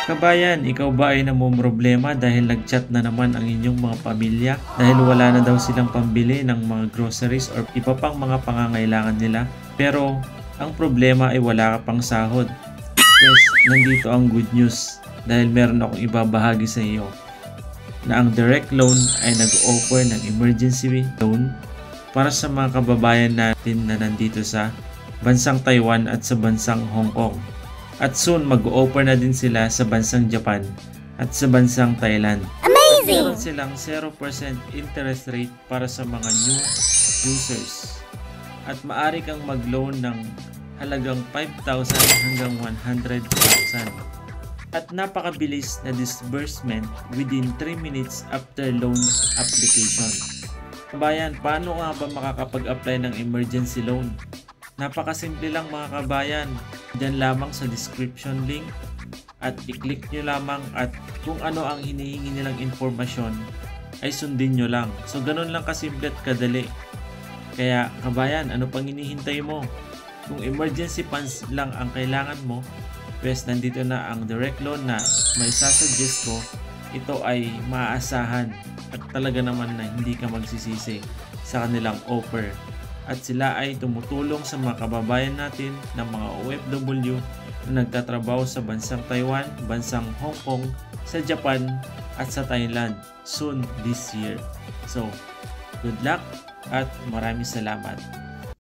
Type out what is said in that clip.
Kabayan, ikaw ba ay namomroblema dahil nag-chat na naman ang inyong mga pamilya dahil wala na daw silang pambili ng mga groceries or iba pang mga pangangailangan nila? Pero ang problema ay wala ka pang sahod. Yes, nandito ang good news dahil meron akong ibabahagi sa iyo na ang Direct Loan ay nag-offer ng emergency loan para sa mga kababayan natin na nandito sa bansang Taiwan at sa bansang Hong Kong. At soon mag-offer na din sila sa bansang Japan at sa bansang Thailand. Amazing! Meron silang 0% interest rate para sa mga new users. At maaari kang mag-loan ng halagang 5,000 hanggang 100,000. At napakabilis na disbursement within 3 minutes after loan application. Kabayan, paano nga ba makakapag-apply ng emergency loan? Napakasimple lang mga kabayan. Diyan lamang sa description link at i-click nyo lamang at kung ano ang hinihingi nilang informasyon ay sundin nyo lang. So ganun lang kasimple at kadali. Kaya kabayan, ano pang hinihintay mo? Kung emergency funds lang ang kailangan mo, pues nandito na ang direct loan na may sasuggest ko. Ito ay maaasahan at talaga naman na hindi ka magsisisi sa kanilang offer. At sila ay tumutulong sa mga kababayan natin ng mga OFW na nagtatrabaho sa bansang Taiwan, bansang Hong Kong, sa Japan at sa Thailand soon this year. So, good luck at maraming salamat.